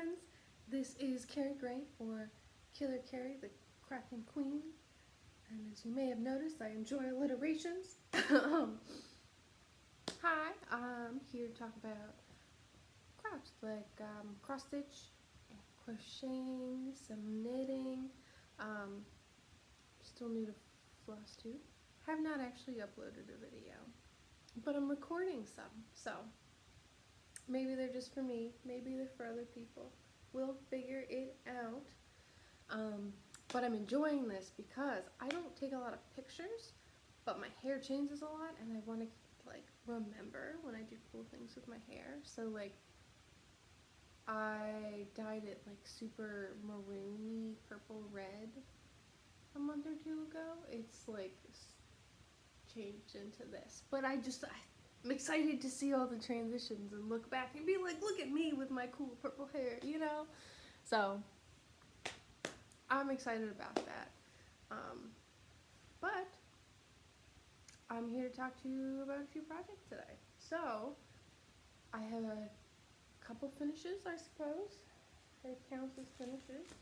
friends. This is Carrie Gray for Killer Carrie, the Cracking Queen. And as you may have noticed, I enjoy alliterations. Hi, I'm here to talk about crafts like cross stitch, crocheting, some knitting. Still new to Flosstube. Have not actually uploaded a video, but I'm recording some, so maybe they're just for me, maybe they're for other people. We'll figure it out. But I'm enjoying this because I don't take a lot of pictures, but my hair changes a lot, and I want to like remember when I do cool things with my hair. So like, I dyed it like super maroony purple red a month or two ago. It's like changed into this, but I'm excited to see all the transitions and look back and be like, look at me with my cool purple hair, you know? So I'm excited about that. But I'm here to talk to you about a few projects today. So I have a couple finishes, I suppose. It counts as finishes.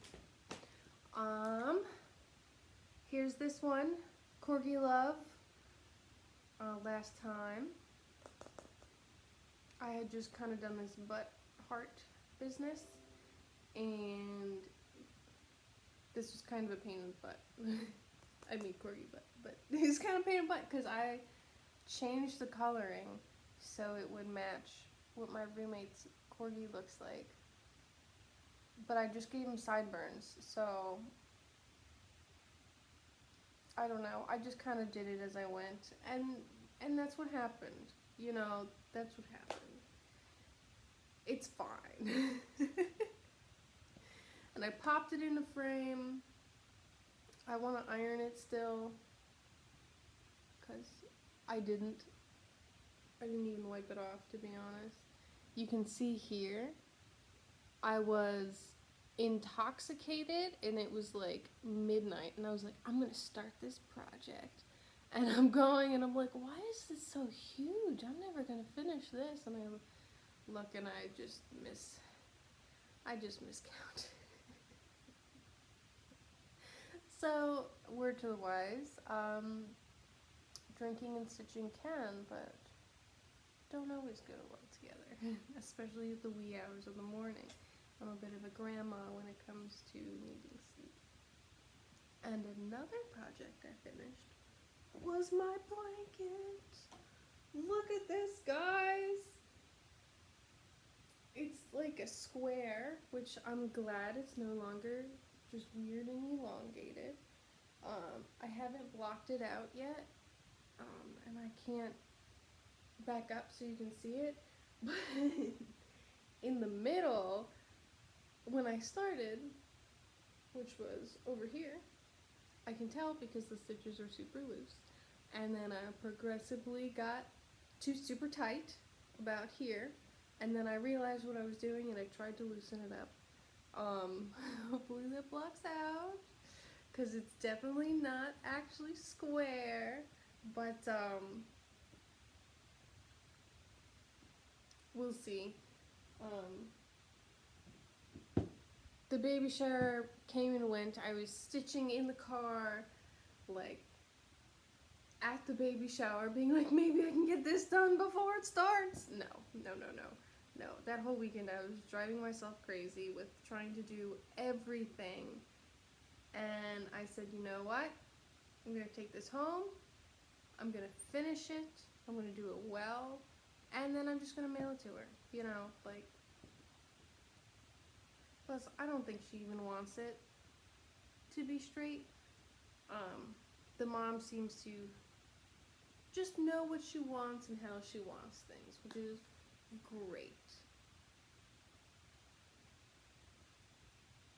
Here's this one, Corgi Love. Last time I had just kind of done this butt heart business, and this was kind of a pain in the butt. I mean corgi butt, but it's kind of a pain in the butt because I changed the coloring so it would match what my roommate's corgi looks like, but I just gave him sideburns, so I don't know, I just kind of did it as I went, and that's what happened, you know, that's what happened. It's fine. And I popped it in a frame. I want to iron it still, because I didn't even wipe it off, to be honest. You can see here, I was intoxicated, and it was like midnight, and I was like, I'm gonna start this project, and I'm going, and I'm like, why is this so huge? I'm never gonna finish this. And I look, and I just miscount. So, word to the wise, drinking and stitching can, but don't always go well together, especially at the wee hours of the morning. I'm a bit of a grandma when it comes to needing sleep. And another project I finished was my blanket. Look at this, guys! It's like a square, which I'm glad it's no longer just weird and elongated. I haven't blocked it out yet, and I can't back up so you can see it, but in the middle, when I started, which was over here, I can tell because the stitches are super loose, and then I progressively got to super tight about here, and then I realized what I was doing and I tried to loosen it up. Hopefully that blocks out, because it's definitely not actually square, but we'll see. The baby shower came and went. I was stitching in the car, like at the baby shower, being like, maybe I can get this done before it starts. No. That whole weekend I was driving myself crazy with trying to do everything. And I said, you know what? I'm going to take this home. I'm going to finish it. I'm going to do it well. And then I'm just going to mail it to her. You know, like, plus I don't think she even wants it to be straight. The mom seems to just know what she wants and how she wants things, which is great.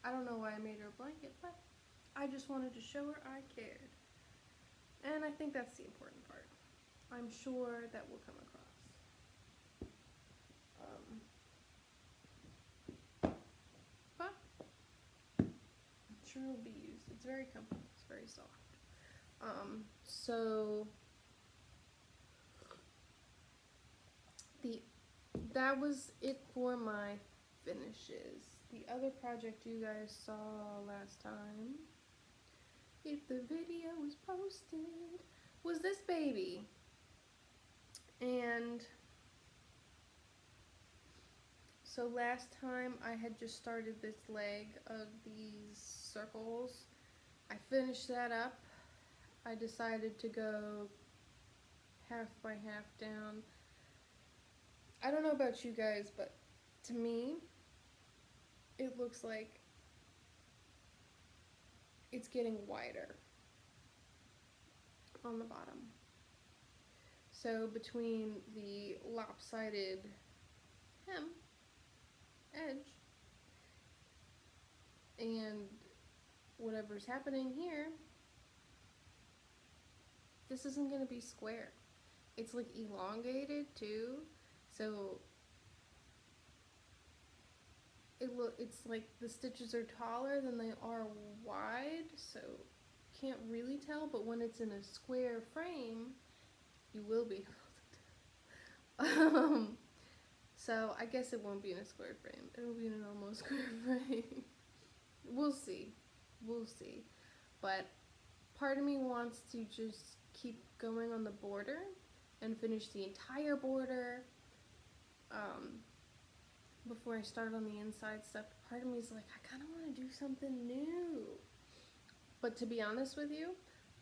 I don't know why I made her a blanket, but I just wanted to show her I cared. And I think that's the important part. I'm sure that will come across. But I'm sure it'll be used. It's very comfortable. It's very soft. So that was it for my finishes. the other project you guys saw last time, if the video was posted, was this baby. And so last time I had just started this leg of these circles. I finished that up. I decided to go half by half down. I don't know about you guys, but to me, it looks like it's getting wider on the bottom. So between the lopsided hem edge and whatever's happening here, this isn't going to be square. It's like elongated too, so it's like the stitches are taller than they are wide, so can't really tell, but when it's in a square frame, you will be able to tell. So I guess it won't be in a square frame. It'll be in an almost square frame. We'll see. We'll see. But part of me wants to just keep going on the border and finish the entire border before I start on the inside stuff. Part of me is like, I kind of want to do something new. But to be honest with you,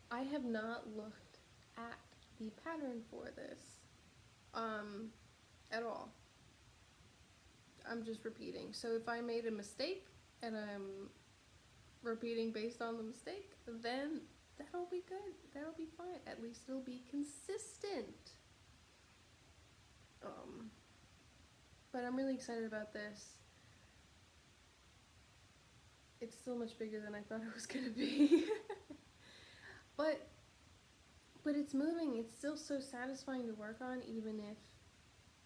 I have not looked at the pattern for this at all. I'm just repeating. So if I made a mistake and I'm repeating based on the mistake, then that'll be good. That'll be fine. At least it'll be consistent. But I'm really excited about this. It's still much bigger than I thought it was gonna be. but it's moving. It's still so satisfying to work on, even if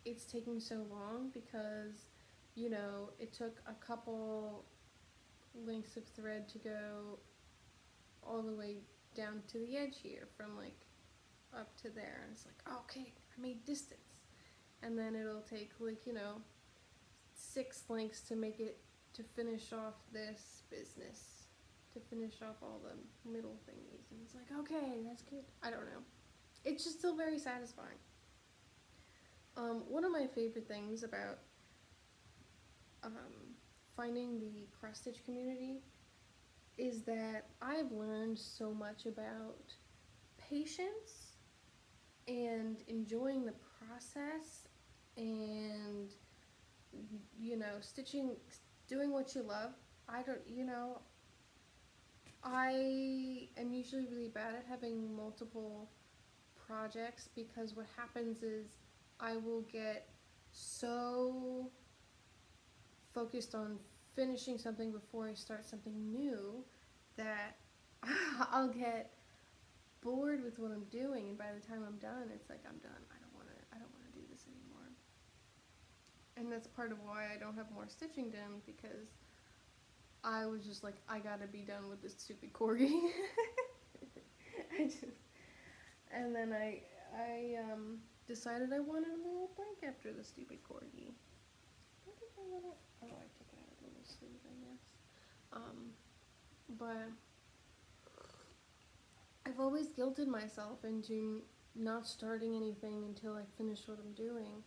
it's taking so long, because, you know, it took a couple lengths of thread to go all the way down to the edge here, from like up to there, and it's like, okay, I made distance. And then it'll take like, you know, 6 lengths to make it, to finish off this business, to finish off all the middle thingies, and it's like, okay, that's good. I don't know. It's just still very satisfying. One of my favorite things about finding the cross stitch community is that I've learned so much about patience and enjoying the process, and, you know, stitching, doing what you love. I am usually really bad at having multiple projects, because what happens is I will get so focused on finishing something before I start something new that I'll get bored with what I'm doing, and by the time I'm done, it's like, I'm done. I don't want to do this anymore. And that's part of why I don't have more stitching done, because I was just like, I gotta be done with this stupid corgi. And then I decided I wanted a little break after the stupid corgi. I took it out of the little sleeve, I guess. But I've always guilted myself into not starting anything until I finish what I'm doing.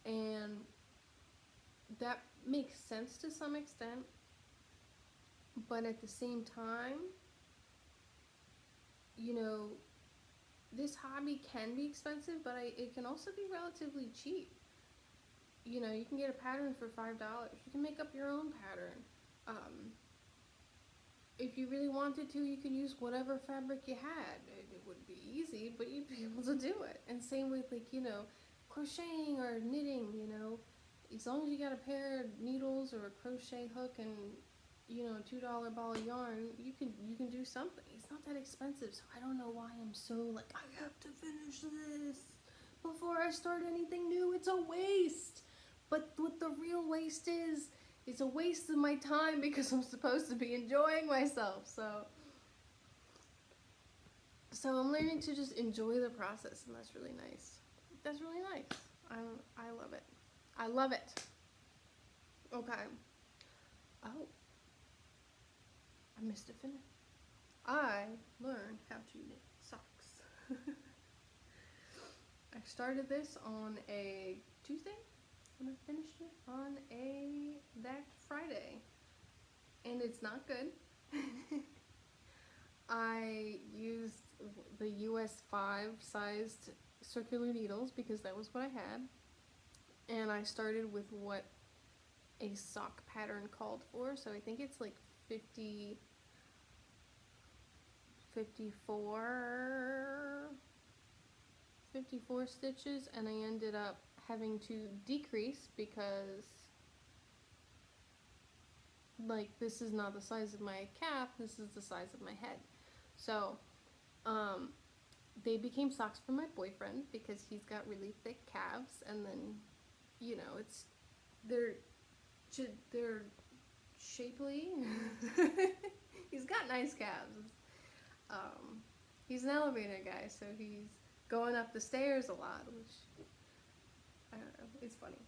And that makes sense to some extent, but at the same time, you know, this hobby can be expensive, but it can also be relatively cheap. You know, you can get a pattern for $5. You can make up your own pattern. If you really wanted to, you could use whatever fabric you had. It wouldn't be easy, but you'd be able to do it. And same with, like, you know, crocheting or knitting, you know. As long as you got a pair of needles or a crochet hook and, you know, a $2 ball of yarn, you can do something. It's not that expensive, so I don't know why I'm so like, I have to finish this before I start anything new. It's a waste. But what the real waste is, it's a waste of my time, because I'm supposed to be enjoying myself. So I'm learning to just enjoy the process, and that's really nice. That's really nice. I love it. I love it. Okay. Oh, I missed a finish. I learned how to knit socks. I started this on a Tuesday and I finished it on that Friday. And it's not good. I used the US 5 sized circular needles because that was what I had. And I started with what a sock pattern called for. So I think it's like 54 stitches, and I ended up having to decrease because like this is not the size of my calf, this is the size of my head. So they became socks for my boyfriend because he's got really thick calves, and then they're shapely. He's got nice calves. He's an elevator guy, so he's going up the stairs a lot, which I don't know, it's funny.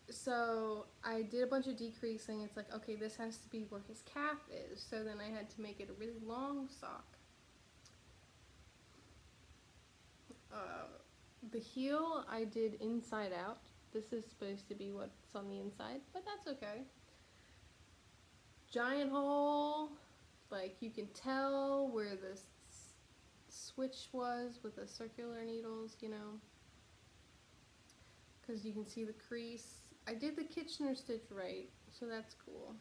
So I did a bunch of decreasing. It's like, okay, this has to be where his calf is. So then I had to make it a really long sock. The heel I did inside out. This is supposed to be what's on the inside, but that's okay. Giant hole, like you can tell where the switch was with the circular needles, because you can see the crease. I did the Kitchener stitch right, so that's cool.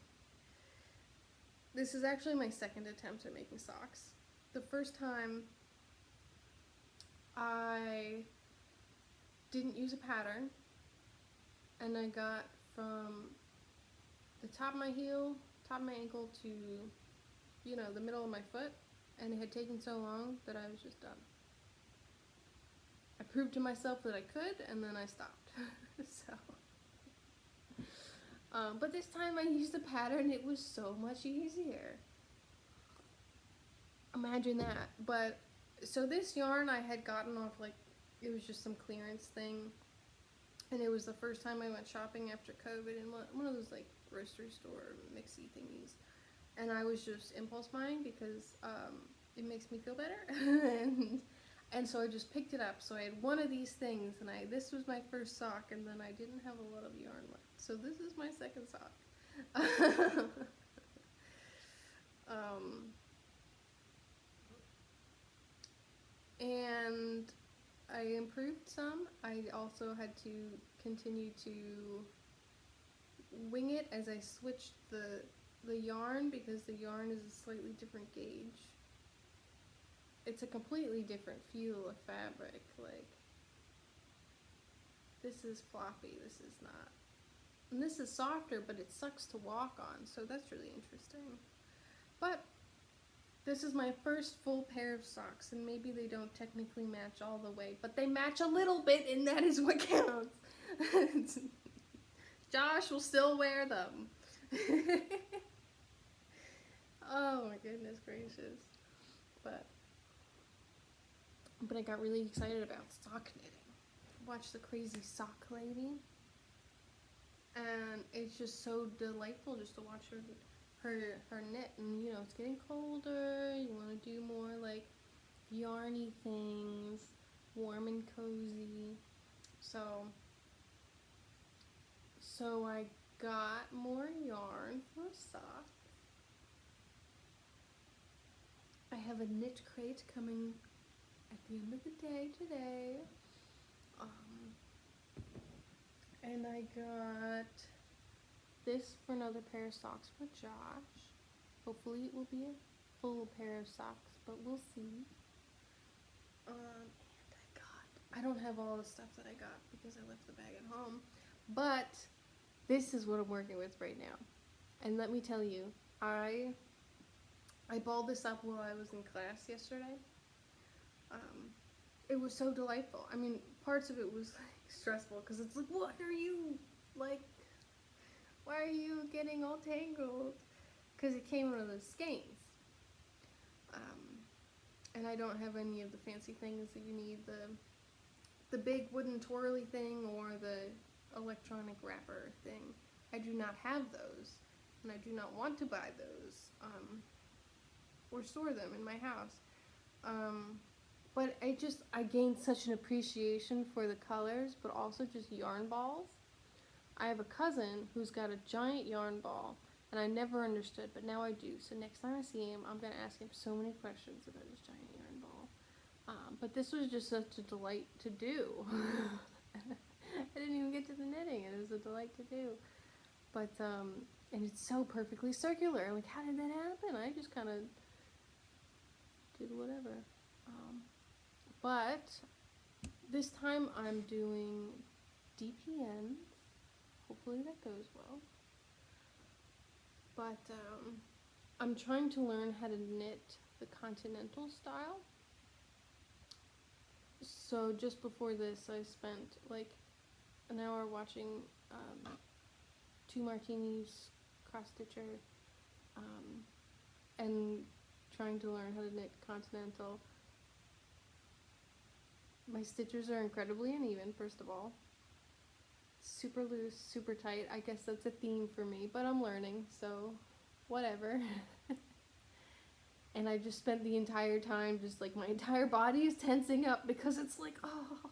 This is actually my second attempt at making socks. The first time I didn't use a pattern, and I got from the top of my heel, top of my ankle to, the middle of my foot, and it had taken so long that I was just done. I proved to myself that I could, and then I stopped. But this time I used a pattern. It was so much easier. Imagine that. But so this yarn I had gotten off, like, it was just some clearance thing, and it was the first time I went shopping after COVID in one of those like grocery store mixy thingies, and I was just impulse buying because it makes me feel better. And so I just picked it up. So I had one of these things, and this was my first sock, and then I didn't have a lot of yarn left. So this is my second sock. And I improved some. I also had to continue to wing it as I switched the yarn, because the yarn is a slightly different gauge. It's a completely different feel of fabric. Like, this is floppy, this is not. And this is softer, but it sucks to walk on, so that's really interesting. But this is my first full pair of socks, and maybe they don't technically match all the way, but they match a little bit, and that is what counts. Josh will still wear them. Oh my goodness gracious. But I got really excited about sock knitting. Watch the crazy sock lady, and it's just so delightful just to watch her knit. And it's getting colder. You want to do more like yarny things, warm and cozy. So I got more yarn for socks. I have a knit crate coming at the end of the day today. And I got this for another pair of socks for Josh. Hopefully it will be a full pair of socks, but we'll see. And I don't have all the stuff that I got because I left the bag at home, but this is what I'm working with right now. And let me tell you, I balled this up while I was in class yesterday. It was so delightful. I mean, parts of it was like stressful because it's like, what are you, like, why are you getting all tangled? Because it came out of those skeins. And I don't have any of the fancy things that you need, the big wooden twirly thing or the electronic wrapper thing. I do not have those, and I do not want to buy those, or store them in my house. But I gained such an appreciation for the colors, but also just yarn balls. I have a cousin who's got a giant yarn ball, and I never understood, but now I do. So next time I see him, I'm going to ask him so many questions about his giant yarn ball. But this was just such a delight to do. I didn't even get to the knitting, and it was a delight to do. But, and it's so perfectly circular. Like, how did that happen? I just kind of did whatever. But this time I'm doing DPN. Hopefully that goes well. But I'm trying to learn how to knit the continental style. So just before this, I spent like an hour watching 2 Martinis cross stitcher, and trying to learn how to knit continental. My stitches are incredibly uneven, first of all. Super loose, super tight. I guess that's a theme for me, but I'm learning, so whatever. And I just spent the entire time just like my entire body is tensing up because it's like, oh,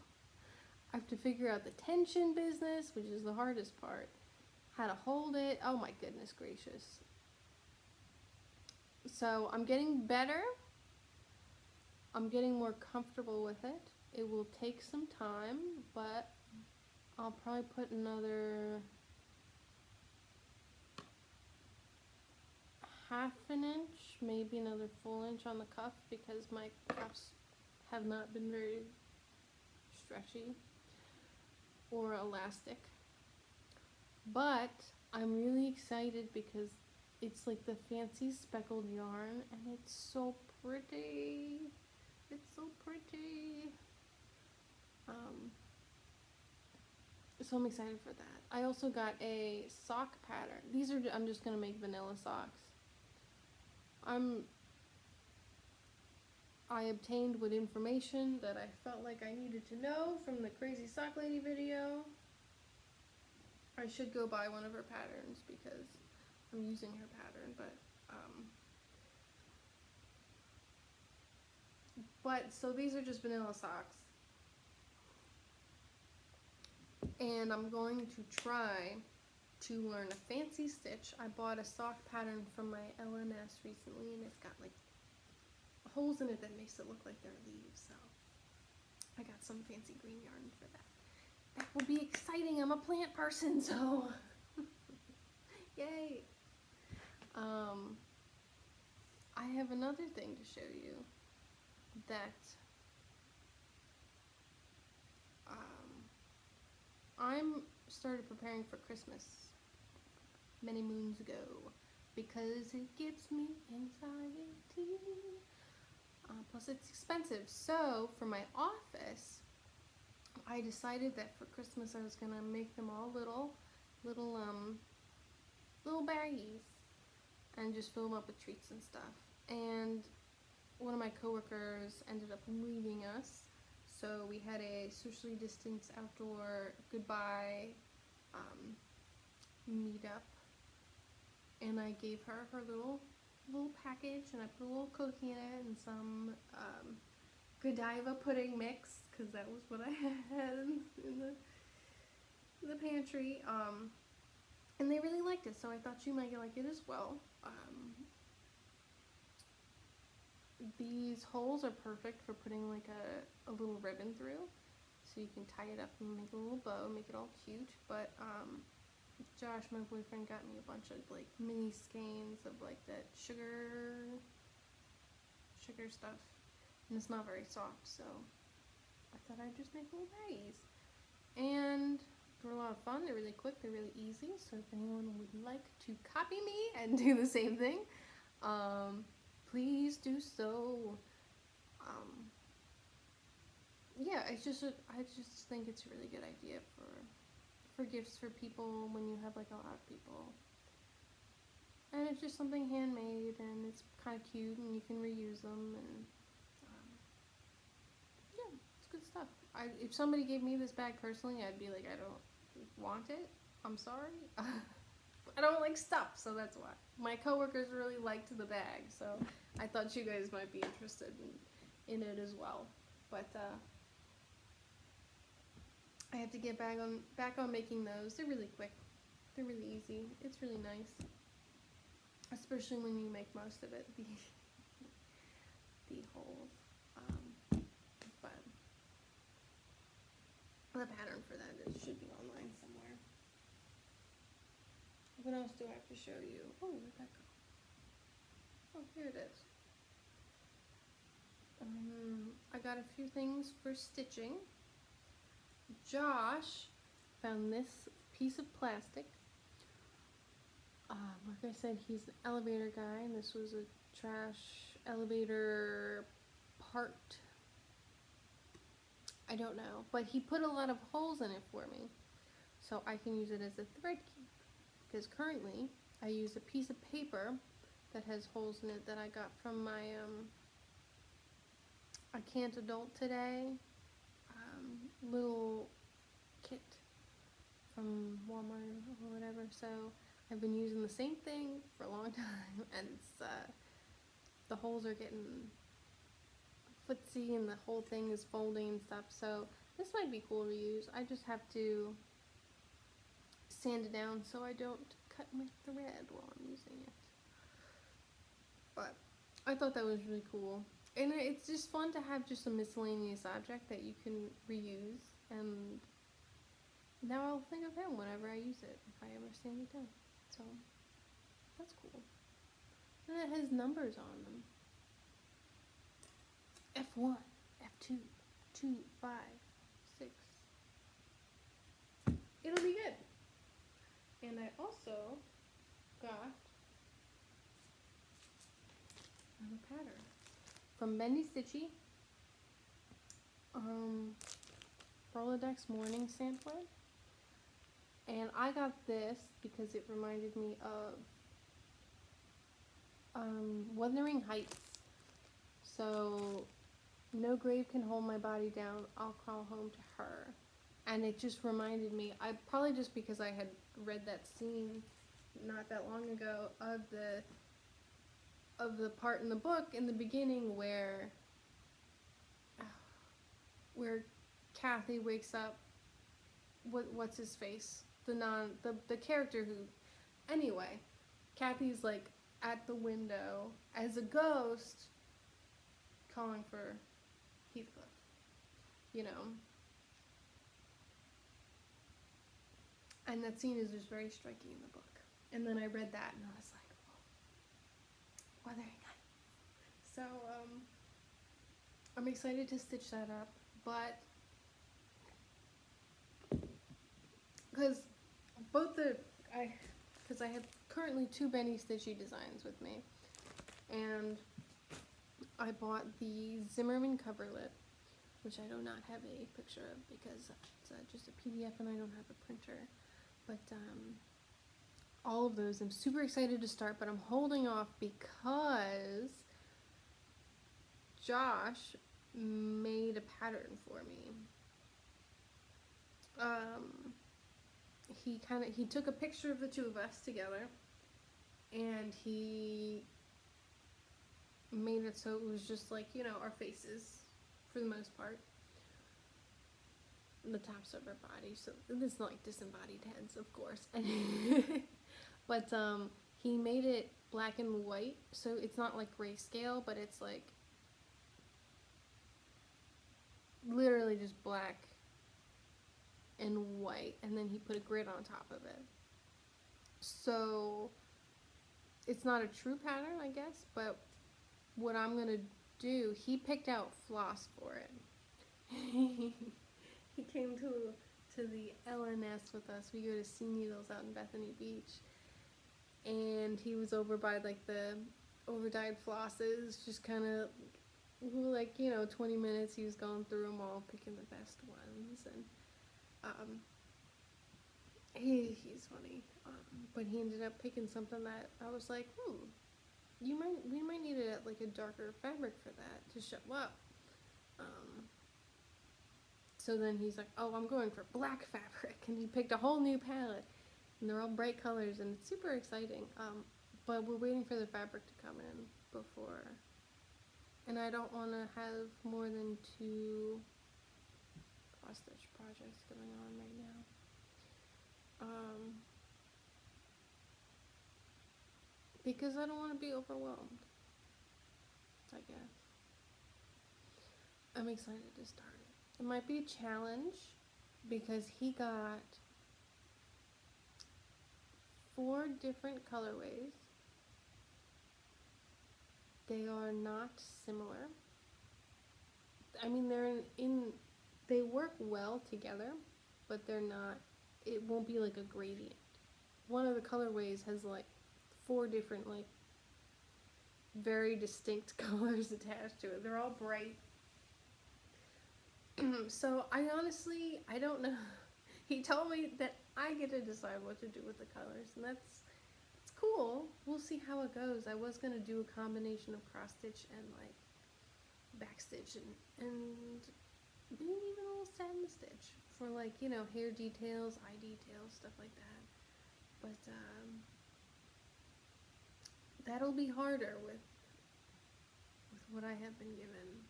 I have to figure out the tension business, which is the hardest part. How to hold it. Oh my goodness gracious. So I'm getting better. I'm getting more comfortable with it. It will take some time, but I'll probably put another half an inch, maybe another full inch on the cuff, because my cuffs have not been very stretchy or elastic. But I'm really excited because it's like the fancy speckled yarn, and it's so pretty. It's so pretty. So I'm excited for that. I also got a sock pattern. I'm just gonna make vanilla socks. I obtained what information that I felt like I needed to know from the Crazy Sock Lady video. I should go buy one of her patterns because I'm using her pattern, but so these are just vanilla socks. And I'm going to try to learn a fancy stitch. I bought a sock pattern from my LNS recently, and it's got like holes in it that makes it look like they're leaves, so I got some fancy green yarn for that. That will be exciting. I'm a plant person, so yay. I have another thing to show you that I'm started preparing for Christmas many moons ago because it gives me anxiety. Plus it's expensive. So for my office, I decided that for Christmas I was gonna make them all little baggies and just fill them up with treats and stuff. And one of my coworkers ended up leaving us, so we had a socially distanced outdoor goodbye meetup, and I gave her her little package, and I put a little cookie in it and some Godiva pudding mix, because that was what I had in the pantry, and they really liked it, so I thought you might like it as well. These holes are perfect for putting like a little ribbon through, so you can tie it up and make a little bow, make it all cute. But Josh, my boyfriend, got me a bunch of like mini skeins of like that sugar stuff, and it's not very soft, so I thought I'd just make little baggies. And they're a lot of fun, they're really quick, they're really easy, so if anyone would like to copy me and do the same thing, please do so. Yeah, I just think it's a really good idea for gifts for people when you have like a lot of people. And it's just something handmade, and it's kind of cute, and you can reuse them, and yeah, it's good stuff. If somebody gave me this bag personally, I'd be like, I don't want it. I'm sorry. I don't like stuff, so that's why. My coworkers really liked the bag, so I thought you guys might be interested in it as well. But I have to get back on making those. They're really quick. They're really easy. It's really nice, especially when you make most of it. The holes. But the pattern for that should be online somewhere. What else do I have to show you? Oh, where'd that go? Oh, here it is. I got a few things for stitching. Josh found this piece of plastic. Like I said, he's an elevator guy, and this was a trash elevator part. I don't know, but he put a lot of holes in it for me, so I can use it as a thread keep. Because currently, I use a piece of paper that has holes in it that I got from my I Can't Adult Today little kit from Walmart or whatever. So I've been using the same thing for a long time, and it's the holes are getting footsie and the whole thing is folding and stuff. So this might be cool to use. I just have to sand it down so I don't cut my thread while I'm using it. But I thought that was really cool. And it's just fun to have just a miscellaneous object that you can reuse, and now I'll think of him whenever I use it, if I ever sand it down. So, that's cool. And it has numbers on them. F1, F2, 2, 5, 6. It'll be good. And I also got another pattern from Bendy Stitchy, Rolodex Morning Sampler, and I got this because it reminded me of Wuthering Heights. So, no grave can hold my body down, I'll crawl home to her. And it just reminded me, probably just because I had read that scene not that long ago of the part in the book in the beginning where Kathy wakes up. What's his face? The character who, anyway, Kathy's like at the window as a ghost, calling for Heathcliff. You know. And that scene is just very striking in the book. And then I read that and I was like, oh, Wuthering Heights. So, I'm excited to stitch that up, but, because I have currently 2 Benny Stitchy designs with me, and I bought the Zimmerman coverlet, which I do not have a picture of because it's just a PDF and I don't have a printer. But all of those I'm super excited to start, but I'm holding off because Josh made a pattern for me. He took a picture of the 2 of us together, and he made it so it was just like, you know, our faces for the most part. The tops of our body, so it's not like disembodied heads, of course. But he made it black and white, so it's not like grayscale, but it's like literally just black and white, and then he put a grid on top of it. So it's not a true pattern, I guess, but what I'm gonna do, he picked out floss for it. He came to the LNS with us. We go to Sea Needles out in Bethany Beach, and he was over by like the overdyed flosses, just kind of like, you know, 20 minutes he was going through them all, picking the best ones, and he's funny, but he ended up picking something that I was like, we might need like a darker fabric for that to show up. So then he's like, oh, I'm going for black fabric. And he picked a whole new palette. And they're all bright colors, and it's super exciting. But we're waiting for the fabric to come in before. And I don't want to have more than 2 cross-stitch projects going on right now. Because I don't want to be overwhelmed, I guess. I'm excited to start it. It might be a challenge because he got 4 different colorways. They are not similar. I mean, they work well together, but they're not, it won't be like a gradient. One of the colorways has like 4 different, like, very distinct colors attached to it. They're all bright. So I don't know. He told me that I get to decide what to do with the colors, and that's cool. We'll see how it goes. I was gonna do a combination of cross stitch and like back stitch and maybe even a little satin stitch for, like, you know, hair details, eye details, stuff like that. But that'll be harder with what I have been given.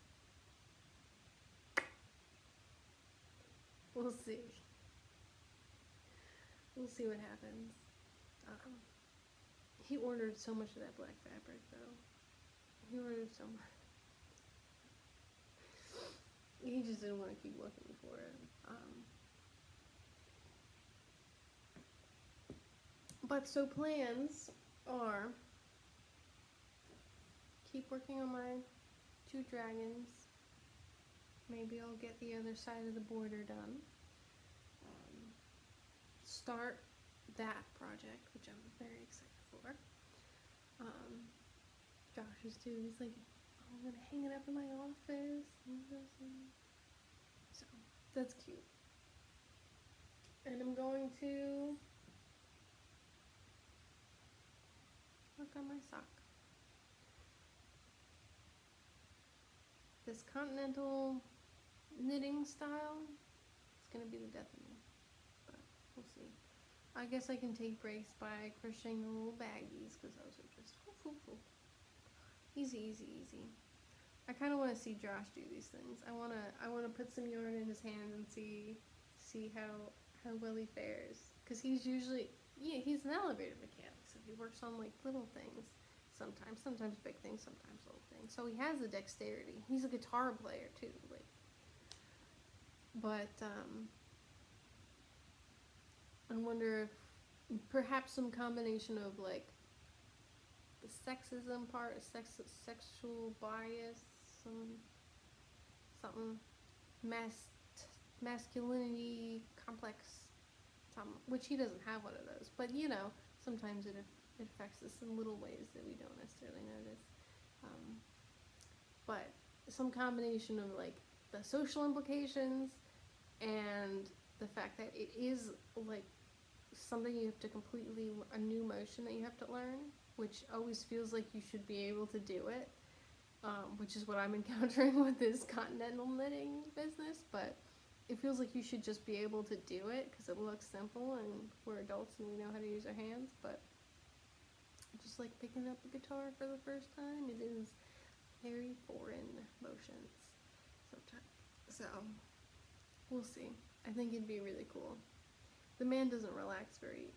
We'll see. We'll see what happens. He ordered so much of that black fabric, though. He ordered so much. He just didn't want to keep looking for it. But so plans are keep working on my 2 dragons. Maybe I'll get the other side of the border done. Start that project, which I'm very excited for. Josh is too. He's like, oh, I'm gonna hang it up in my office. So that's cute. And I'm going to work on my sock. This continental knitting style is gonna be the death of me, but we'll see. I guess I can take breaks by crocheting the little baggies, because those are just easy, easy, easy. I kind of want to see Josh do these things. I want to put some yarn in his hand and see how well he fares, because he's usually, yeah, he's an elevator mechanic, so he works on like little things sometimes big things, sometimes little things. So he has the dexterity. He's a guitar player too, like. But I wonder if perhaps some combination of like the sexism part, sexual bias, something masculinity complex, which he doesn't have one of those. But you know, sometimes it affects us in little ways that we don't necessarily notice. But some combination of like the social implications and the fact that it is like something you have to completely, a new motion that you have to learn, which always feels like you should be able to do it, which is what I'm encountering with this continental knitting business. But it feels like you should just be able to do it because it looks simple and we're adults and we know how to use our hands. But just like picking up a guitar for the first time, it is very foreign motions sometimes. So we'll see. I think it'd be really cool. The man doesn't relax very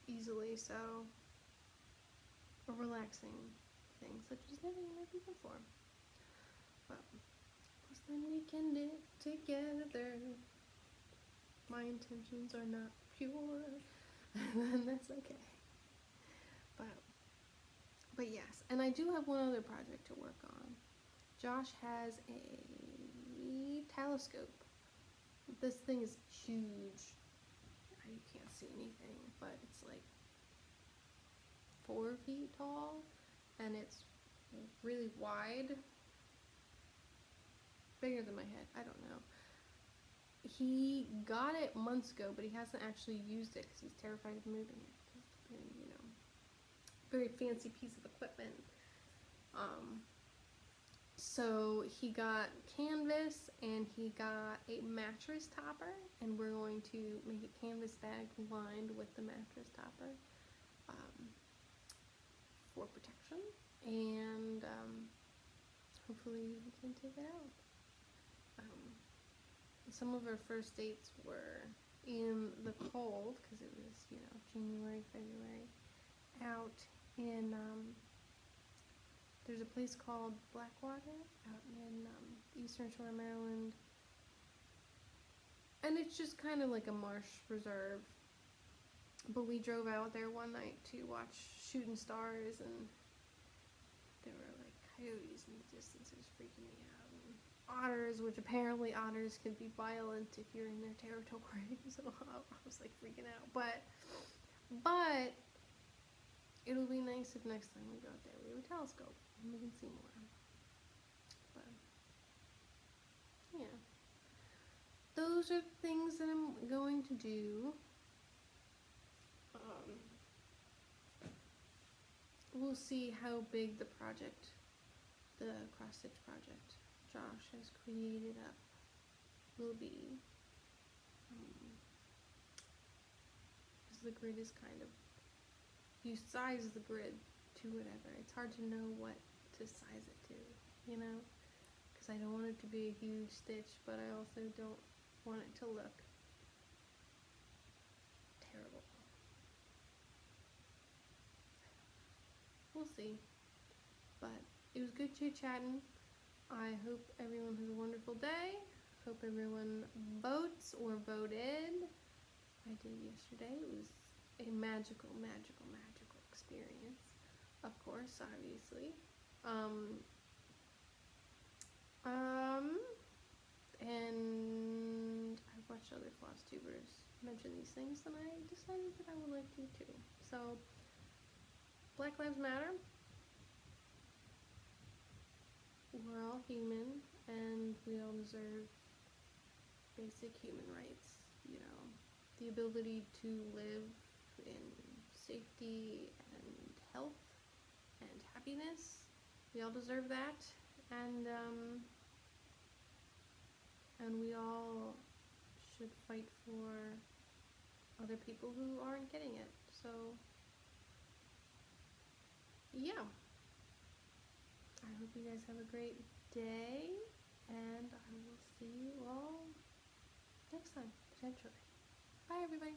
easily, so a relaxing thing such as knitting might be good for him. But plus then we can knit together. My intentions are not pure, then that's okay. But yes, and I do have one other project to work on. Josh has a telescope. This thing is huge. You can't see anything, but it's like 4 feet tall, and it's really wide. Bigger than my head, I don't know. He got it months ago, but he hasn't actually used it because he's terrified of moving it. It's very, you know, very fancy piece of equipment. So he got canvas and he got a mattress topper, and we're going to make a canvas bag lined with the mattress topper for protection, and hopefully we can take it out. Some of our first dates were in the cold because it was, January, February, out in there's a place called Blackwater out in Eastern Shore, Maryland, and it's just kind of like a marsh reserve. But we drove out there one night to watch shooting stars, and there were like coyotes in the distance. It was freaking me out. And otters, which apparently otters can be violent if you're in their territory. So I was like freaking out. But it'll be nice if next time we go out there we have a telescope and we can see more. But yeah, those are things that I'm going to do. We'll see how big the project, the cross-stitch project Josh has created up, will be. Because the grid is kind of, you size the grid to whatever. It's hard to know what to size it to, because I don't want it to be a huge stitch, but I also don't want it to look terrible. We'll see. But it was good chit-chatting. I hope everyone has a wonderful day. Hope everyone votes or voted. I did yesterday. It was a magical, magical, magical experience. Of course, obviously. And I've watched other Flosstubers mention these things, and I decided that I would like to too. So, Black Lives Matter. We're all human, and we all deserve basic human rights, the ability to live in safety and health and happiness. We all deserve that, and we all should fight for other people who aren't getting it. So yeah, I hope you guys have a great day, and I will see you all next time, potentially. Bye, everybody.